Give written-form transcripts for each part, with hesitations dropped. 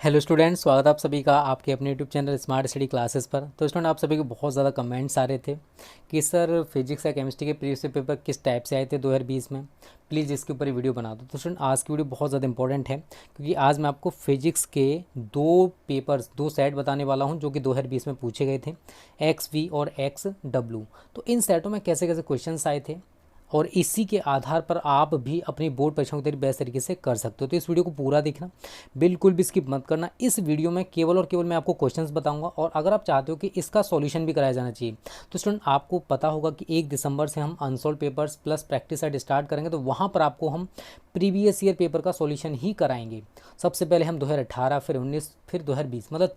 Hello students, स्वागत है आप सभी का आपके अपने YouTube channel smart study classes पर। तो स्टूडेंट, आप सभी को बहुत ज़्यादा कमेंट्स आ रहे थे कि सर फिजिक्स या केमिस्ट्री के प्रीवियस पेपर किस टाइप से आए थे 2020 में, प्लीज़ इसके ऊपर वीडियो बना दो। तो स्टूडेंट, आज की वीडियो बहुत ज़्यादा इंपॉर्टेंट है क्योंकि आज मैं आपको फिजिक्स के दो सेट बताने वाला हूँ जो कि 2020 में पूछे गए थे, एक्स वी और एक्स डब्ल्यू। तो इन सेटों में कैसे कैसे क्वेश्चन आए थे और इसी के आधार पर आप भी अपनी बोर्ड परीक्षाओं की तैयारी बेस्ट तरीके से कर सकते हो। तो इस वीडियो को पूरा देखना, बिल्कुल भी स्किप मत करना। इस वीडियो में केवल और केवल मैं आपको क्वेश्चंस बताऊंगा और अगर आप चाहते हो कि इसका सॉल्यूशन भी कराया जाना चाहिए तो स्टूडेंट, आपको पता होगा कि 1 दिसंबर से हम unsolved papers plus practice set start करेंगे। तो वहाँ पर आपको हम प्रीवियस ईयर पेपर का सॉल्यूशन ही कराएंगे। सबसे पहले हम 2018, फिर 19, फिर 2020, मतलब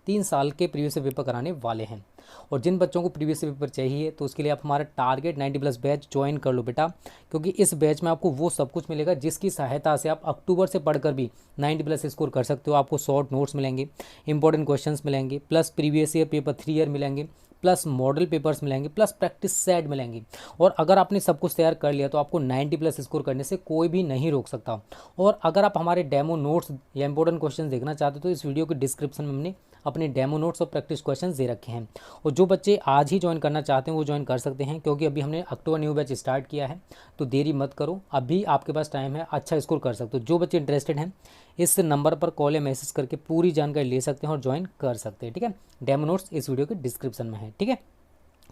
3 साल के प्रीवियस ईयर पेपर कराने वाले हैं। और जिन बच्चों को प्रीवियस पेपर चाहिए तो उसके लिए आप हमारा टारगेट 90+ बैच ज्वाइन कर लो बेटा, क्योंकि इस बैच में आपको वो सब कुछ मिलेगा जिसकी सहायता से आप अक्टूबर से पढ़कर भी 90+ स्कोर कर सकते हो। आपको शॉर्ट नोट्स मिलेंगे, इंपॉर्टेंट क्वेश्चंस मिलेंगे, plus previous year paper 3 year मिलेंगे, प्लस मॉडल पेपर्स मिलेंगे, प्लस प्रैक्टिस सेट मिलेंगे। और अगर आपने सब कुछ तैयार कर लिया तो आपको 90+ स्कोर करने से कोई भी नहीं रोक सकता। और अगर आप हमारे डेमो नोट्स या इंपॉर्टेंट क्वेश्चन देखना चाहते हो तो इस वीडियो के डिस्क्रिप्शन में हमने अपने डेमो नोट्स और प्रैक्टिस क्वेश्चंस दे रखे हैं। और जो बच्चे आज ही ज्वाइन करना चाहते हैं वो ज्वाइन कर सकते हैं, क्योंकि अभी हमने अक्टूबर न्यू बैच स्टार्ट किया है। तो देरी मत करो, अभी आपके पास टाइम है, अच्छा स्कोर कर सकते हो। जो बच्चे इंटरेस्टेड हैं इस नंबर पर कॉल या मैसेज करके पूरी जानकारी ले सकते हैं और ज्वाइन कर सकते हैं, ठीक है। डेमो नोट्स इस वीडियो के डिस्क्रिप्शन में है, ठीक है।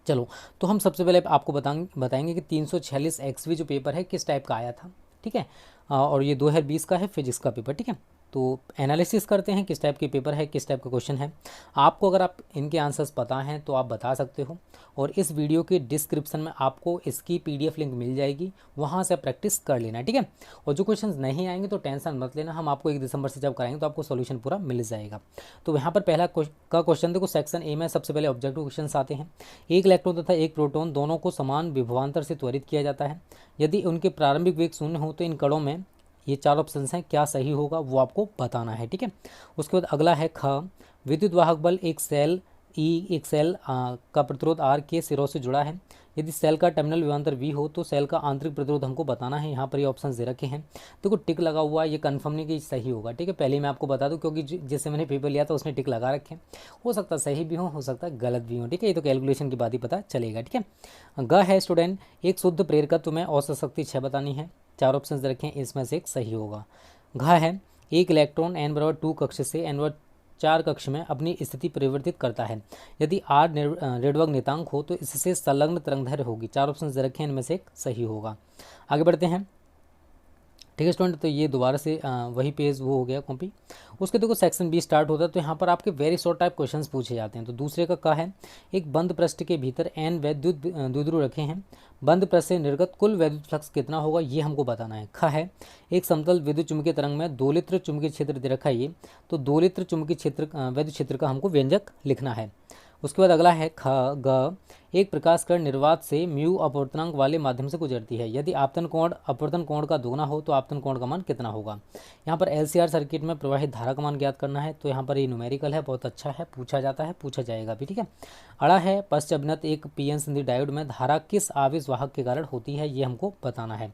चलो, तो हम सबसे पहले आपको बताएंगे कि 346 एक्सवी जो पेपर है किस टाइप का आया था, ठीक है। और ये 2020 का है फिजिक्स का पेपर, ठीक है। तो एनालिसिस करते हैं किस टाइप के पेपर है, किस टाइप का क्वेश्चन है। आपको अगर आप इनके आंसर्स पता हैं तो आप बता सकते हो, और इस वीडियो के डिस्क्रिप्शन में आपको इसकी PDF लिंक मिल जाएगी, वहाँ से आप प्रैक्टिस कर लेना, ठीक है। और जो क्वेश्चंस नहीं आएंगे तो टेंशन मत लेना, हम आपको 1 दिसंबर से जब कराएंगे तो आपको सोल्यूशन पूरा मिल जाएगा। तो यहाँ पर पहला का क्वेश्चन देखो, सेक्शन ए में सबसे पहले ऑब्जेक्टिव क्वेश्चन आते हैं। एक इलेक्ट्रॉन तथा एक प्रोटॉन दोनों को समान विभवांतर से त्वरित किया जाता है। यदि उनके प्रारंभिक वेग शून्य हो तो इन कणों में, ये 4 ऑप्शन हैं, क्या सही होगा वो आपको बताना है, ठीक है। उसके बाद अगला है ख, विद्युत वाहक बल एक सेल का प्रतिरोध R के सिरों से जुड़ा है। यदि सेल का टर्मिनल विभवांतर V हो तो सेल का आंतरिक प्रतिरोध हमको बताना है। यहाँ पर ये ऑप्शन दे रखे हैं, देखो टिक लगा हुआ है, ये कंफर्म नहीं कि सही होगा, ठीक है। पहले मैं आपको बता दूं क्योंकि जिससे मैंने पेपर लिया था उसने टिक लगा रखे हैं, हो सकता है सही भी हो सकता है गलत भी हो, ठीक है। ये तो कैलकुलेशन की बात ही पता चलेगा, ठीक है। ग है स्टूडेंट, एक शुद्ध प्रेरकत्व में औसत शक्ति 6 बतानी है। 4 ऑप्शन रखें, इसमें से एक सही होगा। घ है, एक इलेक्ट्रॉन n=2 कक्ष से n=4 कक्ष में अपनी स्थिति परिवर्तित करता है। यदि R रेडवर्ग नियतांक हो तो इससे संलग्न तरंगदैर्घ्य होगी। 4 ऑप्शन रखें, इनमें से एक सही होगा। आगे बढ़ते हैं, ठीक है स्टूडेंट। तो ये दोबारा से वही पेज वो हो गया कॉपी। उसके देखो सेक्शन बी स्टार्ट होता है, तो यहाँ पर आपके वेरी शॉर्ट टाइप क्वेश्चंस पूछे जाते हैं। तो दूसरे का है, एक बंद पृष्ठ के भीतर n वैद्युत द्विध्रुव रखे हैं, बंद पृष्ठ से निर्गत कुल वैद्युत फ्लक्स कितना होगा ये हमको बताना है। ख है, एक समतल विद्युत चुंबकीय तरंग में दोलित्र चुंबकीय क्षेत्र दे रखा है ये, तो दोलित्र चुंबकीय क्षेत्र वैद्युत क्षेत्र का हमको व्यंजक लिखना है। उसके बाद अगला है ख ग, एक प्रकाश किरण निर्वात से म्यू अपवर्तनांक वाले माध्यम से गुजरती है। यदि आपतन कोण अपवर्तन कोण का दोगुना हो तो आपतन कोण का मान कितना होगा। यहाँ पर LCR सर्किट में प्रवाहित धारा का मान ज्ञात करना है। तो यहाँ पर ये न्यूमेरिकल है, बहुत अच्छा है, पूछा जाता है, पूछा जाएगा भी, ठीक है। अड़ा है, पश्च अभिनत एक PN संधि डायोड में धारा किस आवेश वाहक के कारण होती है ये हमको बताना है।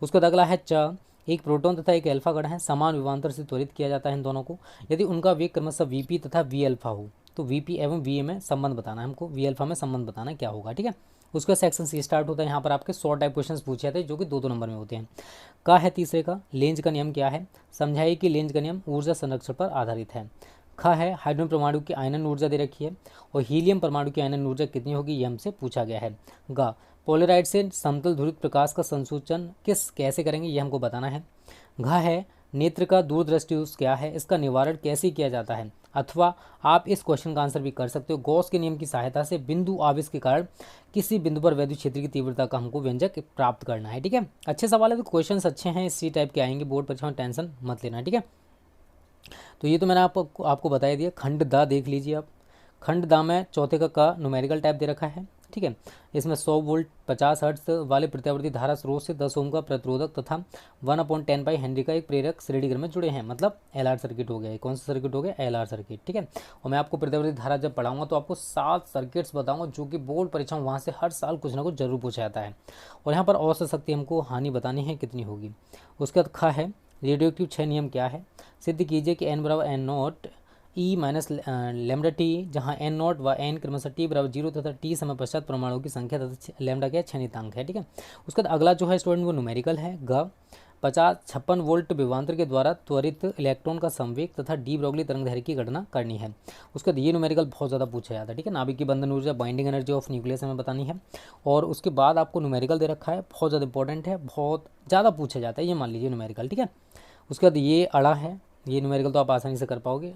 उसके बाद अगला है च, एक प्रोटॉन तथा एक अल्फा कण है, समान विभवांतर से त्वरित किया जाता है इन दोनों को। यदि उनका वेग क्रमशः VP तथा V अल्फा हो तो VP एवं VA में संबंध बताना है हमको, V अल्फा में संबंध बताना क्या होगा, ठीक है। उसका सेक्शन सी स्टार्ट होता है। यहाँ पर आपके शॉर्ट टाइप क्वेश्चंस पूछे जाते हैं जो कि 2-2 नंबर में होते हैं। का है तीसरे का, लेंज का नियम क्या है, समझाइए कि लेंज का नियम ऊर्जा संरक्षण पर आधारित है। ख है, हाइड्रोजन परमाणु की आयनन ऊर्जा दे रखी है और हीलियम परमाणु की आयनन ऊर्जा कितनी होगी ये हमसे पूछा गया है। ग, पोलराइड से समतल ध्रुवित प्रकाश का संसूचन कैसे करेंगे ये हमको बताना है। घ है, नेत्र का दूरदृष्टि दोष क्या है, इसका निवारण कैसे किया जाता है। अथवा आप इस क्वेश्चन का आंसर भी कर सकते हो, गॉस के नियम की सहायता से बिंदु आवेश के कारण किसी बिंदु पर वैद्युत क्षेत्र की तीव्रता का हमको व्यंजक प्राप्त करना है, ठीक है। अच्छे सवाल है, तो क्वेश्चंस अच्छे हैं, इसी टाइप के आएंगे बोर्ड परीक्षा में, टेंशन मत लेना, ठीक है। तो ये तो मैंने आपको बता दिया। खंड दा देख लीजिए आप, खंड दा में चौथे का न्यूमेरिकल टाइप दे रखा है, ठीक है। इसमें 100 वोल्ट 50 हर्ट्ज वाले प्रत्यावर्ती धारा स्रोत से 10 ओम का प्रतिरोधक तथा 1/10 पाई हेनरी का एक प्रेरक श्रेणीक्रम में जुड़े हैं, मतलब LR सर्किट हो गया। कौन सा सर्किट हो गया, LR सर्किट, ठीक है। और मैं आपको प्रत्यावर्ती धारा जब पढ़ाऊंगा तो आपको 7 सर्किट्स बताऊंगा जो कि बोर्ड परीक्षा वहाँ से हर साल कुछ ना कुछ जरूर पूछा जाता है। और यहाँ पर औसत शक्ति हमको हानि बतानी है कितनी होगी। उसके बाद ख है, रेडियोएक्टिव क्षय नियम क्या है? सिद्ध कीजिए कि n बराबर N nought e minus lambda t, जहाँ एन नॉट व एन क्रमशः टी बराबर 0 तथा टी समय पश्चात परमाणुओं की संख्या तथा लेमडा क्या क्षय नियतांक है। ठीक है, उसके बाद अगला जो है स्टूडेंट वो न्यूमेरिकल है। 56 वोल्ट विभवांतर के द्वारा त्वरित इलेक्ट्रॉन का संवेग तथा डी ब्रोगली तरंगदैर्घ्य की गणना करनी है। उसके बाद ये न्यूमेरिकल बहुत ज़्यादा पूछा जाता है। ठीक है, नाभिक की बंधन ऊर्जा, बाइंडिंग एनर्जी ऑफ न्यूक्लियस हमें बतानी है। और उसके बाद आपको न्यूमेरिकल दे रखा है, बहुत ज़्यादा इंपॉर्टेंट है, बहुत ज़्यादा पूछा जाता है, ये मान लीजिए न्यूमेरिकल। ठीक है, उसके बाद ये अड़ा है, ये न्यूमेरिकल तो आप आसानी से कर पाओगे।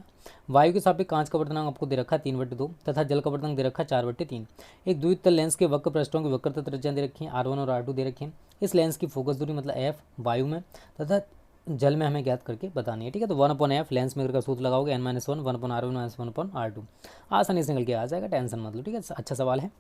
वायु के सापेक्ष कांच का वर्तनांक आपको दे रखा है 3/2 तथा जल का वर्तनांक दे रखा है 4/3। एक द्वितल लेंस के वक्र पृष्ठों की वक्रता त्रिज्या दे रखी है R1 और R2 दे रखी है। इस लेंस की फोकस दूरी मतलब f वायु में तथा जल में हमें ज्ञात करके बतानी है। ठीक है, तो 1/f लेंस मेकर का सूत्र लगाओगे n-1 1/R1 1/R2, आसानी से निकल के आ जाएगा, टेंशन मत लो। ठीक है, अच्छा सवाल है।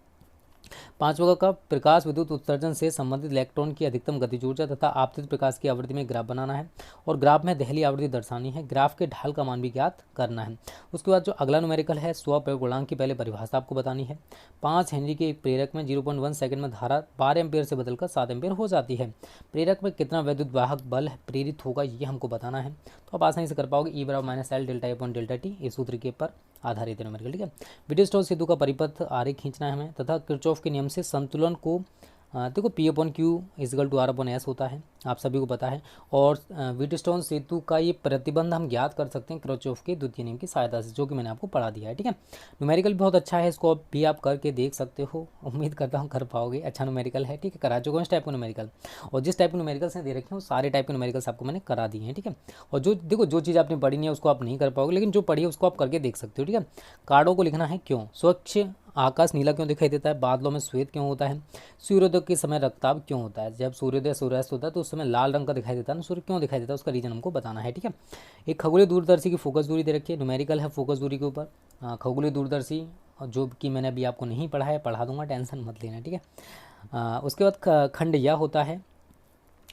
5वां का प्रकाश विद्युत उत्सर्जन से संबंधित इलेक्ट्रॉन की अधिकतम गतिज ऊर्जा तथा आपतित प्रकाश की आवृत्ति में ग्राफ बनाना है और ग्राफ में दहली आवृत्ति दर्शानी है। ग्राफ के ढाल का मान भी ज्ञात करना है। उसके बाद जो अगला न्यूमेरिकल है, स्वप्रयोग गुणांक की पहले परिभाषा आपको बतानी है। 5 हेनरी के एक प्रेरक में 0.1 सेकंड में धारा 12 एम्पियर से बदलकर 7 एम्पियर हो जाती है। प्रेरक में कितना विद्युत वाहक बल प्रेरित होगा ये हमको बताना है। तो आप आसानी से कर पाओगे। E बराबर -L delta upon delta T, इस सूत्र के पर आधारित है न्यूमेरिकल। ठीक है, विटिस्टोन सेतु का परिपथ आरेख खींचना है हमें तथा किरचॉफ के नियम से संतुलन को देखो P/Q = R/S होता है, आप सभी को पता है। और व्हीटस्टोन सेतु का ये प्रतिबंध हम ज्ञात कर सकते हैं किरचॉफ के द्वितीय नियम की सहायता से, जो कि मैंने आपको पढ़ा दिया है। ठीक है, न्यूमेरिकल बहुत अच्छा है, इसको भी आप करके देख सकते हो, उम्मीद करता हूँ कर पाओगे। अच्छा न्यूमेरिकल है। ठीक है, करा चुका हूँ इस टाइप का न्यूमेरिकल, और जिस टाइप के न्यूमेरिकल्स दे रखे हैं वो सारे टाइप के न्यूमेरिकल्स आपको मैंने करा दिए हैं। ठीक है, और जो देखो जो चीज़ आपने पढ़ी नहीं है उसको आप नहीं कर पाओगे, लेकिन जो पढ़ी है उसको आप करके देख सकते हो। ठीक है, कार्डों को लिखना है क्यों, स्वच्छ आकाश नीला क्यों दिखाई देता है, बादलों में श्वेत क्यों होता है, सूर्योदय के समय रक्तताप क्यों होता है, जब सूर्योदय सूर्यास्त होता है तो उस समय लाल रंग का दिखाई देता है ना, सूर्य क्यों दिखाई देता है, उसका रीजन हमको बताना है। ठीक है, एक खगोलीय दूरदर्शी की फोकस दूरी दे रखी है, न्यूमेरिकल है फोकस दूरी के ऊपर। खगोलीय दूरदर्शी जो कि मैंने अभी आपको नहीं पढ़ा है, पढ़ा दूंगा, टेंशन मत लेना। ठीक है, उसके बाद खंड यह होता है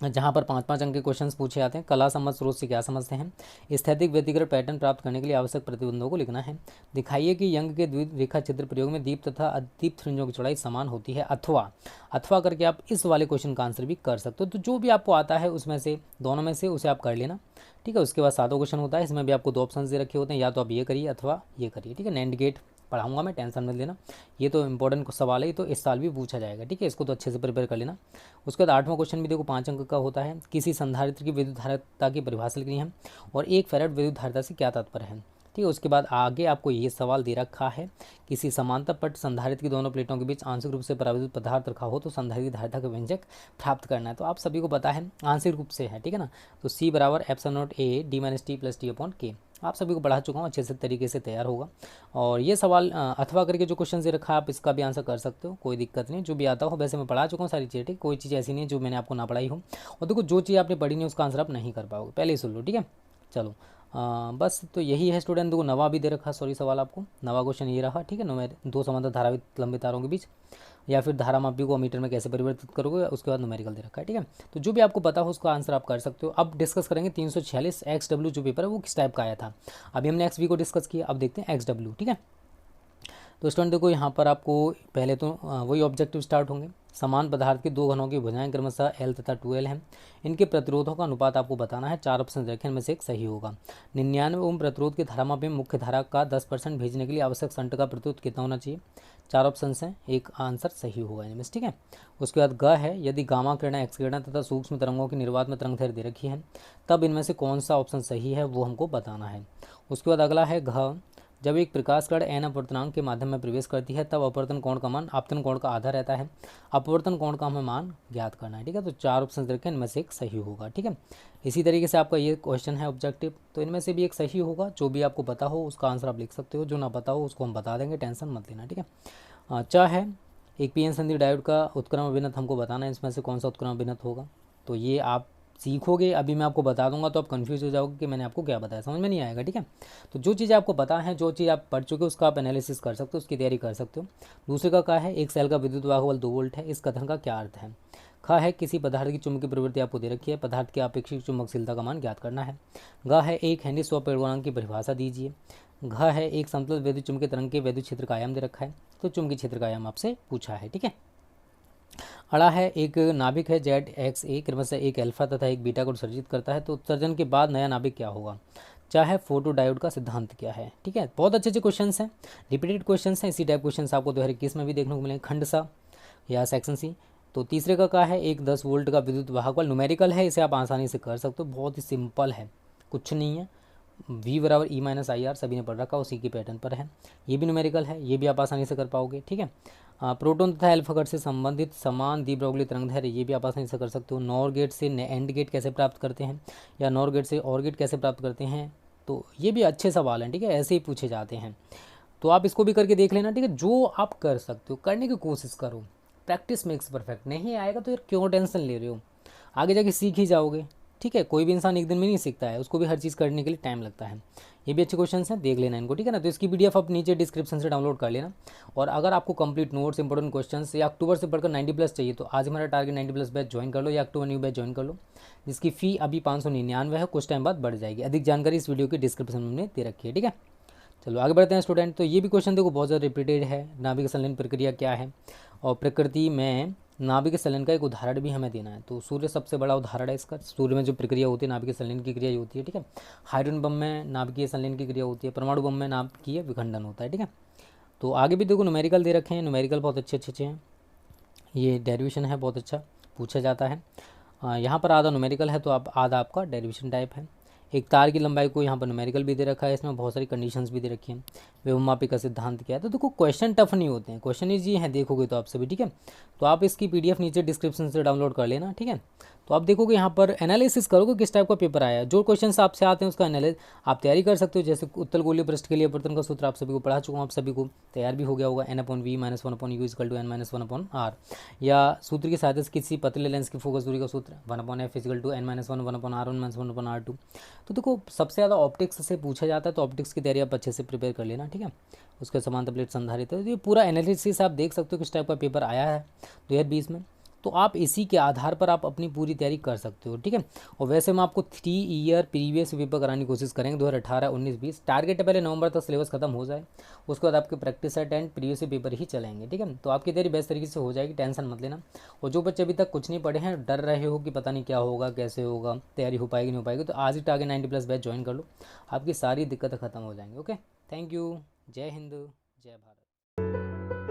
जहाँ पर 5-5 अंक के क्वेश्चंस पूछे जाते हैं। कला सम्मत स्रोत से क्या समझते हैं, स्थैतिक व्यतिक्रम पैटर्न प्राप्त करने के लिए आवश्यक प्रतिबंधों को लिखना है। दिखाइए कि यंग के द्विरेखा चित्र प्रयोग में दीप तथा अदीप्त फ्रिंजों की चौड़ाई समान होती है, अथवा करके आप इस वाले क्वेश्चन का आंसर भी कर सकते हो। तो जो भी आपको आता है उसमें से, दोनों में से, उसे आप कर लेना। ठीक है, उसके बाद 7वां क्वेश्चन होता है, इसमें भी आपको 2 ऑप्शन दे रखे होते हैं, या तो आप ये करिए अथवा ये करिए। ठीक है, नैंड गेट पढ़ाऊंगा मैं, टेंशन मत लेना, ये तो इंपॉर्टेंट सवाल है, ये तो इस साल भी पूछा जाएगा। ठीक है, इसको तो अच्छे से प्रिपेयर कर लेना। उसके बाद 8वां क्वेश्चन भी देखो 5 अंक का होता है, किसी संधारित्र की विद्युत धारिता की परिभाषा लिखनी है और 1 फैराड विद्युत धारिता से क्या तात्पर्य है। ठीक है, उसके बाद आगे आपको ये सवाल दे रखा है, किसी समांतर पट संधारित्र की दोनों प्लेटों के बीच आंशिक रूप से पराविद्युत पदार्थ रखा हो तो संधारित्र धारिता का व्यंजक प्राप्त करना है। तो आप सभी को पता है आंशिक रूप से है। ठीक है ना, तो C बराबर ε0A d-t + t/k, आप सभी को पढ़ा चुका हूँ, अच्छे से तरीके से तैयार होगा। और ये सवाल अथवा करके जो क्वेश्चन दे रखा है आप इसका भी आंसर कर सकते हो, कोई दिक्कत नहीं, जो भी आता हो। वैसे मैं पढ़ा चुका हूँ सारी चीज़ें, ठीक, कोई चीज़ ऐसी नहीं है जो मैंने आपको ना पढ़ाई हो। और देखो जो चीज़ आपने पढ़ी नहीं उसका आंसर आप नहीं कर पाओगे, पहले ही सुन लो। ठीक है, चलो बस तो यही है स्टूडेंट। देखो नवा भी दे रखा, सॉरी सवाल आपको नवा क्वेश्चन ये रहा। ठीक है, न्यूमेर 2 समांतर धारावित लंबे तारों के बीच या फिर धारा मापी को मीटर में कैसे परिवर्तित करोगे, उसके बाद न्यूमेरिकल दे रखा है। ठीक है, तो जो भी आपको पता हो उसका आंसर आप कर सकते हो। अब डिस्कस करेंगे 346 XW जो पेपर है वो किस टाइप का आया था। अभी हमने XV को डिस्कस किया, अब देखते हैं XW। ठीक है, तो स्टूडेंट देखो यहाँ पर आपको पहले तो वही ऑब्जेक्टिव स्टार्ट होंगे। समान पदार्थ के 2 घनों की भुजाएं क्रमशः L तथा 2L हैं, इनके प्रतिरोधों का अनुपात आपको बताना है। 4 ऑप्शन रखें, इनमें से एक सही होगा। 99 ओम प्रतिरोध के धारामाप में मुख्य धारा का 10% भेजने के लिए आवश्यक शंट का प्रतिरोध कितना होना चाहिए। 4 ऑप्शन हैं, एक आंसर सही होगा इनमें से। ठीक है, उसके बाद ग है, यदि गामा किरणें, एक्स किरणें तथा सूक्ष्म तरंगों की निर्वात में तरंग दे रखी है तब इनमें से कौन सा ऑप्शन सही है वो हमको बताना है। उसके बाद अगला है घ, जब एक प्रकाश कण n अपवर्तनांक के माध्यम में प्रवेश करती है तब अपवर्तन कोण का मान आपतन कोण का आधा रहता है। अपवर्तन कोण का हमें मान ज्ञात करना है। ठीक है, तो 4 ऑप्शन रखें, इनमें से एक सही होगा। ठीक है, इसी तरीके से आपका ये क्वेश्चन है ऑब्जेक्टिव, तो इनमें से भी एक सही होगा। जो भी आपको पता हो उसका आंसर आप लिख सकते हो, जो ना पता हो उसको हम बता देंगे, टेंशन मत लेना। ठीक है, च है, एक पीएन संधि डायोड का उत्क्रम अभिनत हमको बताना है, इसमें से कौन सा उत्क्रम अभिनत होगा। तो ये आप सीखोगे, अभी मैं आपको बता दूंगा तो आप कंफ्यूज हो जाओगे कि मैंने आपको क्या बताया, समझ में नहीं आएगा। ठीक है, तो जो चीज़ आपको पता है, जो चीज़ आप पढ़ चुके हो उसका आप एनालिसिस कर सकते हो, उसकी तैयारी कर सकते हो। दूसरे का क्या है, एक सेल का विद्युत वाहक बल 2 वोल्ट है, इस कथन का क्या अर्थ है। ख है, किसी पदार्थ की चुंबकीय प्रवृत्ति आपको दे रखी है, पदार्थ की अपेक्षित चुंबकशीलता का मान ज्ञात करना है। ग है, एक हेनरी स्वप्रेरक गुणांक की परिभाषा दीजिए। घ है, एक समतल विद्युत चुंबकीय तरंग के विद्युत क्षेत्र का आयाम दे रखा है, तो चुंबकीय क्षेत्र का आयाम आपसे पूछा है। ठीक है, अड़ा है, एक नाभिक है ZXA क्रमशः एक अल्फा तथा एक बीटा को उत्सर्जित करता है, तो उत्सर्जन के बाद नया नाभिक क्या होगा। चाहे फोटो डायोड का सिद्धांत क्या है। ठीक है, बहुत अच्छे अच्छे क्वेश्चन हैं, रिपीटेड क्वेश्चन हैं। इसी टाइप क्वेश्चन आपको 2021 में भी देखने को मिलेंगे, खंड सा या सेक्शन सी। तो तीसरे का क्या है, एक 10 वोल्ट का विद्युत वाहक वाला न्यूमेरिकल है, इसे आप आसानी से कर सकते हो, बहुत ही सिंपल है, कुछ नहीं है। V बराबर E माइनस आई आर सभी ने पढ़ रखा, उसी के पैटर्न पर है। ये भी न्यूमेरिकल है, ये भी आप आसानी से कर पाओगे। ठीक है, प्रोटॉन तथा अल्फा कट से संबंधित समान द्विब्रॉगली तरंगदैर्घ्य, ये भी आप आसानी से कर सकते हो। नॉर गेट से एंड गेट कैसे प्राप्त करते हैं, या नॉर गेट से और गेट कैसे प्राप्त करते हैं, तो ये भी अच्छे सवाल हैं। ठीक है, ऐसे ही पूछे जाते हैं, तो आप इसको भी करके देख लेना। ठीक है, जो आप कर सकते हो करने की कोशिश करो, प्रैक्टिस मेक्स परफेक्ट। नहीं आएगा तो यार क्यों टेंशन ले रहे हो, आगे जाके सीख ही जाओगे। ठीक है, कोई भी इंसान एक दिन में नहीं सीखता है, उसको भी हर चीज़ करने के लिए टाइम लगता है। ये भी अच्छे क्वेश्चन हैं, देख लेना इनको। ठीक है ना, तो इसकी PDF आप नीचे डिस्क्रिप्शन से डाउनलोड कर लेना। और अगर आपको कंप्लीट नोट्स, इंपॉर्टेंट क्वेश्चंस या अक्टूबर से पढ़कर 90+ चाहिए, तो आज हमारा टारगेट 90+ बैच ज्वाइन कर लो, या अक्टूबर न्यू बैच ज्वाइन कर लो, जिसकी फ़ी अभी 599 है, कुछ टाइम बाद बढ़ जाएगी। अधिक जानकारी इस वीडियो की डिस्क्रिप्शन में हमने दे रखी है। ठीक है, चलो आगे बढ़ते हैं स्टूडेंट। तो ये भी क्वेश्चन देखो बहुत ज़्यादा रिपीटेड है, नाभिक संलयन प्रक्रिया क्या है, और प्रकृति में नाभिक संलयन का एक उदाहरण भी हमें देना है। तो सूर्य सबसे बड़ा उदाहरण है इसका। सूर्य में जो प्रक्रिया होती है नाभिकीय संलयन की क्रिया होती है। ठीक है, हाइड्रोजन बम में नाभिकीय संलयन की क्रिया होती है, परमाणु बम में नाभिकीय विखंडन होता है। ठीक है, तो आगे भी देखो न्यूमेरिकल दे रखे हैं, न्यूमेरिकल बहुत अच्छे अच्छे हैं। ये डेरिवेशन है, बहुत अच्छा पूछा जाता है। यहाँ पर आधा न्यूमेरिकल है, तो आप आधा आपका डेरिवेशन टाइप है। एक तार की लंबाई को यहाँ पर न्यूमेरिकल भी दे रखा है, इसमें बहुत सारी कंडीशंस भी दे रखी हैं। वेवमापी का सिद्धांत क्या है। तो देखो क्वेश्चन टफ नहीं होते हैं, क्वेश्चन ईजी हैं देखोगे तो आप सभी। ठीक है, तो आप इसकी PDF नीचे डिस्क्रिप्शन से डाउनलोड कर लेना। ठीक है, तो आप देखोगे यहाँ पर एनालिसिस करोगे किस टाइप का पेपर आया है, जो क्वेश्चन आपसे आते हैं उसका एनालिस आप तैयारी कर सकते हो। जैसे उत्तल गोलीय पृष्ठ के लिए अपवर्तन का सूत्र आप सभी को पढ़ा चुका हूँ, आप सभी को तैयार भी हो गया होगा, N/V - 1/U = N - 1/R। या सूत्र की सहायता से किसी पतले लेंस की फोकस दूरी का सूत्र 1/f = N - 1 1/R1 - 1/R2। तो देखो सबसे ज़्यादा ऑप्टिक्स से पूछा जाता है, तो ऑप्टिक्स की तैयारी आप अच्छे से प्रिपेयर कर लेना। ठीक है, उसके समांतर प्लेट संधारित्र है, तो ये पूरा एनालिसिस आप देख सकते हो किस टाइप का पेपर आया है 2020 में। तो आप इसी के आधार पर आप अपनी पूरी तैयारी कर सकते हो। ठीक है, और वैसे हम आपको 3 ईयर प्रीवियस पेपर कराने की कोशिश करेंगे 2018, 19, 20। टारगेट है पहले नवंबर तक सिलेबस खत्म हो जाए, उसके बाद आपके practice set and previous paper ही चलेंगे। ठीक है, तो आपकी तैयारी बेस्ट तरीके से हो जाएगी, टेंशन मत लेना। और जो बच्चे अभी तक कुछ नहीं पढ़े हैं, डर रहे हो कि पता नहीं क्या होगा, कैसे होगा, तैयारी हो पाएगी नहीं हो पाएगी, तो आज ही टारगेट 90+ बैच ज्वाइन कर लो, आपकी सारी दिक्कतें खत्म हो जाएंगी। ओके, थैंक यू, जय हिंद, जय भारत।